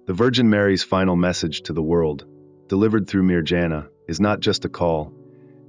The Virgin Mary's final message to the world, delivered through Mirjana, is not just a call.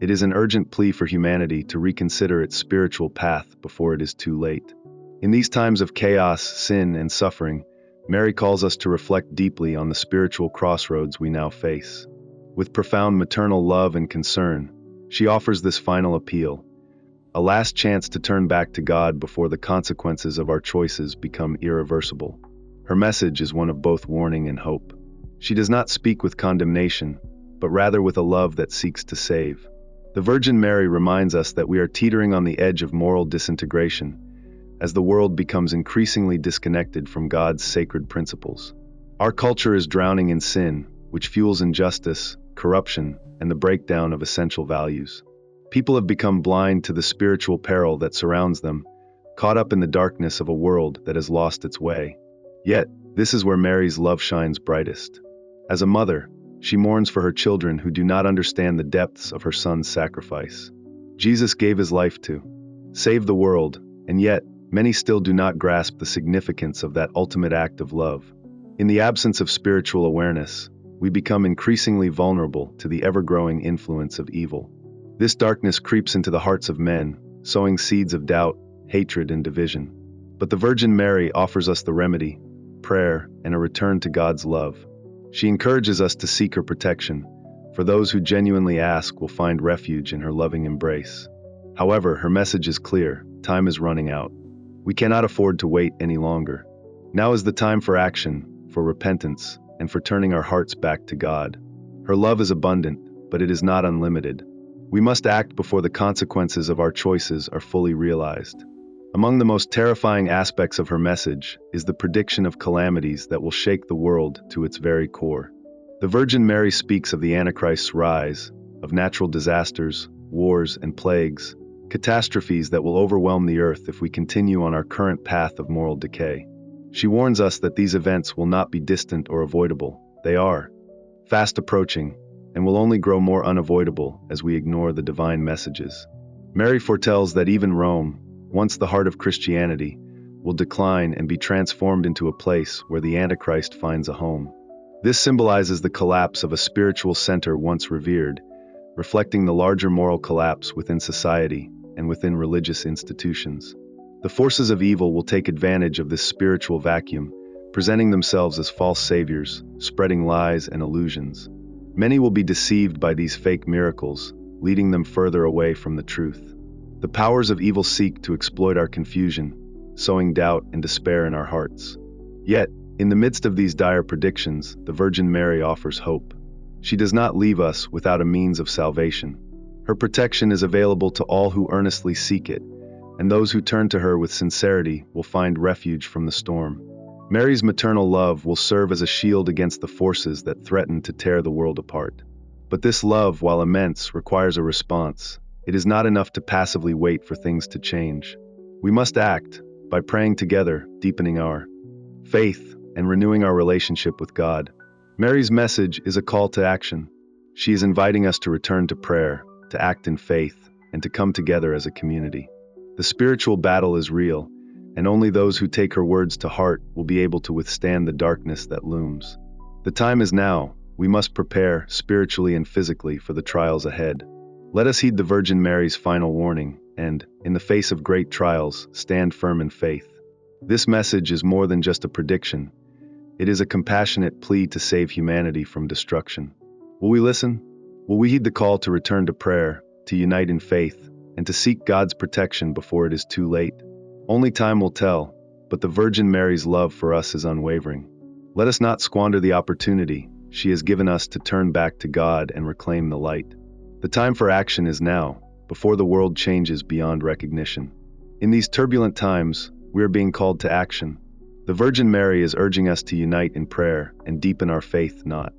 It is an urgent plea for humanity to reconsider its spiritual path before it is too late. In these times of chaos, sin, and suffering, Mary calls us to reflect deeply on the spiritual crossroads we now face. With profound maternal love and concern, she offers this final appeal, a last chance to turn back to God before the consequences of our choices become irreversible. Her message is one of both warning and hope. She does not speak with condemnation, but rather with a love that seeks to save. The Virgin Mary reminds us that we are teetering on the edge of moral disintegration, as the world becomes increasingly disconnected from God's sacred principles. Our culture is drowning in sin, which fuels injustice, corruption, and the breakdown of essential values. People have become blind to the spiritual peril that surrounds them, caught up in the darkness of a world that has lost its way. Yet, this is where Mary's love shines brightest. As a mother, she mourns for her children who do not understand the depths of her son's sacrifice. Jesus gave his life to save the world, and yet, many still do not grasp the significance of that ultimate act of love. In the absence of spiritual awareness, we become increasingly vulnerable to the ever-growing influence of evil. This darkness creeps into the hearts of men, sowing seeds of doubt, hatred, and division. But the Virgin Mary offers us the remedy, prayer, and a return to God's love. She encourages us to seek her protection, for those who genuinely ask will find refuge in her loving embrace. However, her message is clear: time is running out. We cannot afford to wait any longer. Now is the time for action, for repentance, and for turning our hearts back to God. Her love is abundant, but it is not unlimited. We must act before the consequences of our choices are fully realized. Among the most terrifying aspects of her message is the prediction of calamities that will shake the world to its very core. The Virgin Mary speaks of the Antichrist's rise, of natural disasters, wars, and plagues, catastrophes that will overwhelm the earth if we continue on our current path of moral decay. She warns us that these events will not be distant or avoidable. They are fast approaching, and will only grow more unavoidable as we ignore the divine messages. Mary foretells that even Rome, once the heart of Christianity, will decline and be transformed into a place where the Antichrist finds a home. This symbolizes the collapse of a spiritual center once revered, reflecting the larger moral collapse within society and within religious institutions. The forces of evil will take advantage of this spiritual vacuum, presenting themselves as false saviors, spreading lies and illusions. Many will be deceived by these fake miracles, leading them further away from the truth. The powers of evil seek to exploit our confusion, sowing doubt and despair in our hearts. Yet, in the midst of these dire predictions, the Virgin Mary offers hope. She does not leave us without a means of salvation. Her protection is available to all who earnestly seek it, and those who turn to her with sincerity will find refuge from the storm. Mary's maternal love will serve as a shield against the forces that threaten to tear the world apart. But this love, while immense, requires a response. It is not enough to passively wait for things to change. We must act by praying together, deepening our faith, and renewing our relationship with God. Mary's message is a call to action. She is inviting us to return to prayer, to act in faith, and to come together as a community. The spiritual battle is real, and only those who take her words to heart will be able to withstand the darkness that looms. The time is now. We must prepare, spiritually and physically, for the trials ahead. Let us heed the Virgin Mary's final warning, and, in the face of great trials, stand firm in faith. This message is more than just a prediction. It is a compassionate plea to save humanity from destruction. Will we listen? Will we heed the call to return to prayer, to unite in faith, and to seek God's protection before it is too late? Only time will tell, but the Virgin Mary's love for us is unwavering. Let us not squander the opportunity she has given us to turn back to God and reclaim the light. The time for action is now, before the world changes beyond recognition. In these turbulent times, we are being called to action. The Virgin Mary is urging us to unite in prayer and deepen our faith, not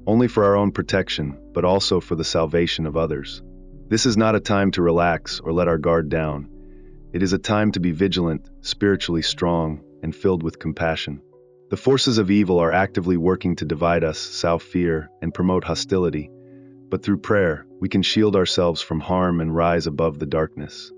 only for our own protection, but also for the salvation of others. This is not a time to relax or let our guard down. It is a time to be vigilant, spiritually strong, and filled with compassion. The forces of evil are actively working to divide us, sow fear, and promote hostility. But through prayer, we can shield ourselves from harm and rise above the darkness.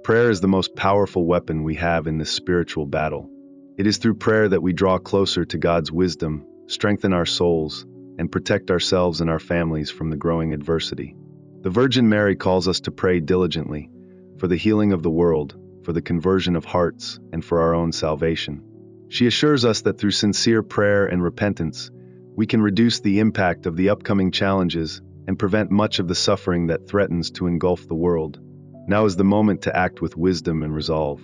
Prayer is the most powerful weapon we have in this spiritual battle. It is through prayer that we draw closer to God's wisdom, strengthen our souls, and protect ourselves and our families from the growing adversity. The Virgin Mary calls us to pray diligently for the healing of the world, for the conversion of hearts, and for our own salvation. She assures us that through sincere prayer and repentance, we can reduce the impact of the upcoming challenges and prevent much of the suffering that threatens to engulf the world. Now is the moment to act with wisdom and resolve.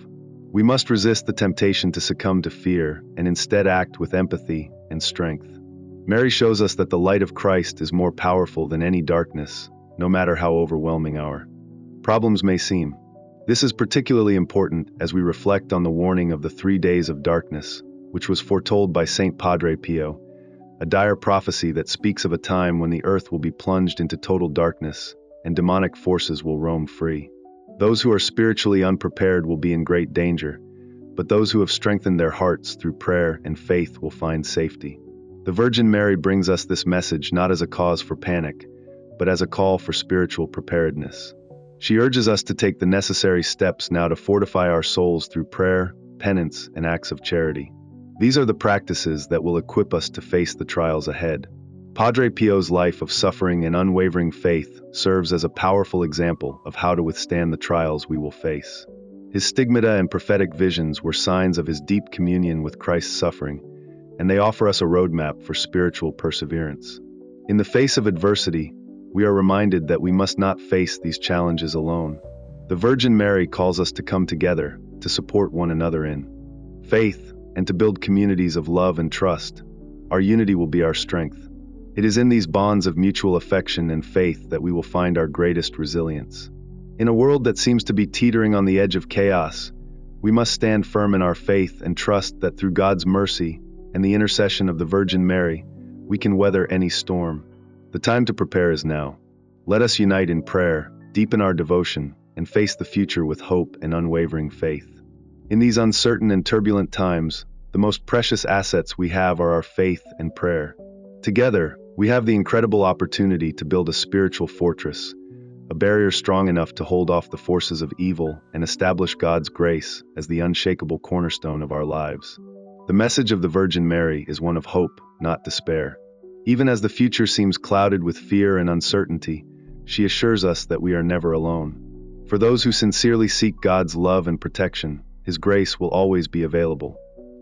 We must resist the temptation to succumb to fear and instead act with empathy and strength. Mary shows us that the light of Christ is more powerful than any darkness, no matter how overwhelming our problems may seem. This is particularly important as we reflect on the warning of the 3 days of darkness, which was foretold by Saint Padre Pio, a dire prophecy that speaks of a time when the earth will be plunged into total darkness and demonic forces will roam free. Those who are spiritually unprepared will be in great danger, but those who have strengthened their hearts through prayer and faith will find safety. The Virgin Mary brings us this message not as a cause for panic, but as a call for spiritual preparedness. She urges us to take the necessary steps now to fortify our souls through prayer, penance, and acts of charity. These are the practices that will equip us to face the trials ahead. Padre Pio's life of suffering and unwavering faith serves as a powerful example of how to withstand the trials we will face. His stigmata and prophetic visions were signs of his deep communion with Christ's suffering, and they offer us a roadmap for spiritual perseverance. In the face of adversity, we are reminded that we must not face these challenges alone. The Virgin Mary calls us to come together, to support one another in faith, and to build communities of love and trust. Our unity will be our strength. It is in these bonds of mutual affection and faith that we will find our greatest resilience. In a world that seems to be teetering on the edge of chaos, we must stand firm in our faith and trust that through God's mercy and the intercession of the Virgin Mary, we can weather any storm. The time to prepare is now. Let us unite in prayer, deepen our devotion, and face the future with hope and unwavering faith. In these uncertain and turbulent times, the most precious assets we have are our faith and prayer. Together, we have the incredible opportunity to build a spiritual fortress, a barrier strong enough to hold off the forces of evil and establish God's grace as the unshakable cornerstone of our lives. The message of the Virgin Mary is one of hope, not despair. Even as the future seems clouded with fear and uncertainty, she assures us that we are never alone. For those who sincerely seek God's love and protection, His grace will always be available.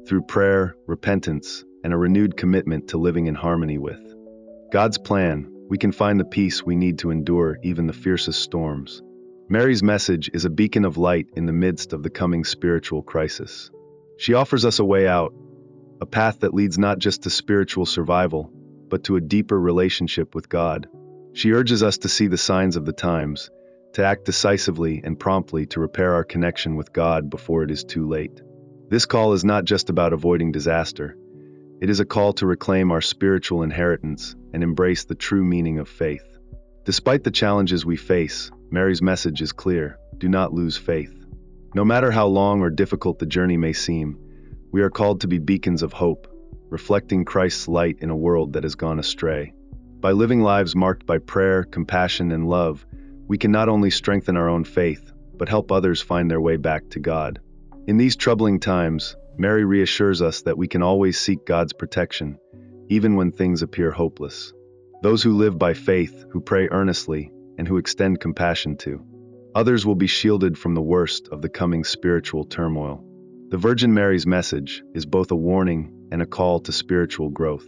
Through prayer, repentance, and a renewed commitment to living in harmony with God's plan, we can find the peace we need to endure even the fiercest storms. Mary's message is a beacon of light in the midst of the coming spiritual crisis. She offers us a way out, a path that leads not just to spiritual survival, but to a deeper relationship with God. She urges us to see the signs of the times, to act decisively and promptly to repair our connection with God before it is too late. This call is not just about avoiding disaster. It is a call to reclaim our spiritual inheritance and embrace the true meaning of faith. Despite the challenges we face, Mary's message is clear: do not lose faith. No matter how long or difficult the journey may seem, we are called to be beacons of hope, reflecting Christ's light in a world that has gone astray. By living lives marked by prayer, compassion, and love, we can not only strengthen our own faith, but help others find their way back to God. In these troubling times, Mary reassures us that we can always seek God's protection, even when things appear hopeless. Those who live by faith, who pray earnestly, and who extend compassion to others will be shielded from the worst of the coming spiritual turmoil. The Virgin Mary's message is both a warning and a call to spiritual growth.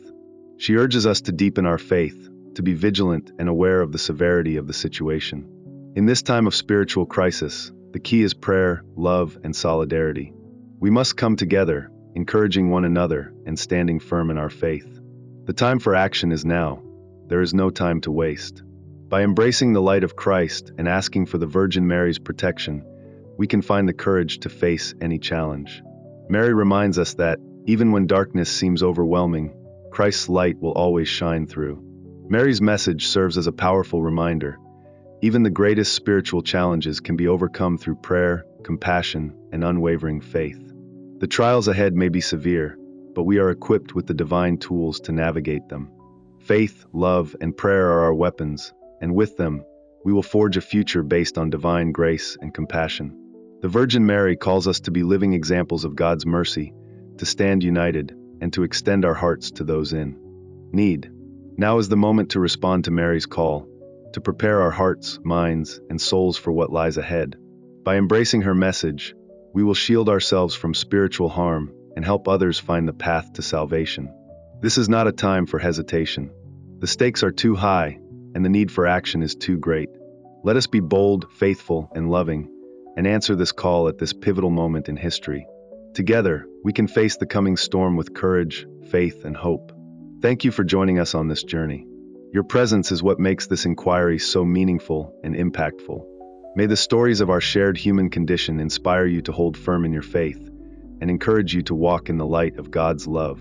She urges us to deepen our faith, to be vigilant and aware of the severity of the situation. In this time of spiritual crisis, the key is prayer, love, and solidarity. We must come together, encouraging one another and standing firm in our faith. The time for action is now. There is no time to waste. By embracing the light of Christ and asking for the Virgin Mary's protection, we can find the courage to face any challenge. Mary reminds us that, even when darkness seems overwhelming, Christ's light will always shine through. Mary's message serves as a powerful reminder. Even the greatest spiritual challenges can be overcome through prayer, compassion, and unwavering faith. The trials ahead may be severe, but we are equipped with the divine tools to navigate them. Faith, love, and prayer are our weapons, and with them, we will forge a future based on divine grace and compassion. The Virgin Mary calls us to be living examples of God's mercy, to stand united, and to extend our hearts to those in need. Now is the moment to respond to Mary's call, to prepare our hearts, minds, and souls for what lies ahead. By embracing her message, we will shield ourselves from spiritual harm and help others find the path to salvation. This is not a time for hesitation. The stakes are too high, and the need for action is too great. Let us be bold, faithful, and loving, and answer this call at this pivotal moment in history. Together, we can face the coming storm with courage, faith, and hope. Thank you for joining us on this journey. Your presence is what makes this inquiry so meaningful and impactful. May the stories of our shared human condition inspire you to hold firm in your faith and encourage you to walk in the light of God's love.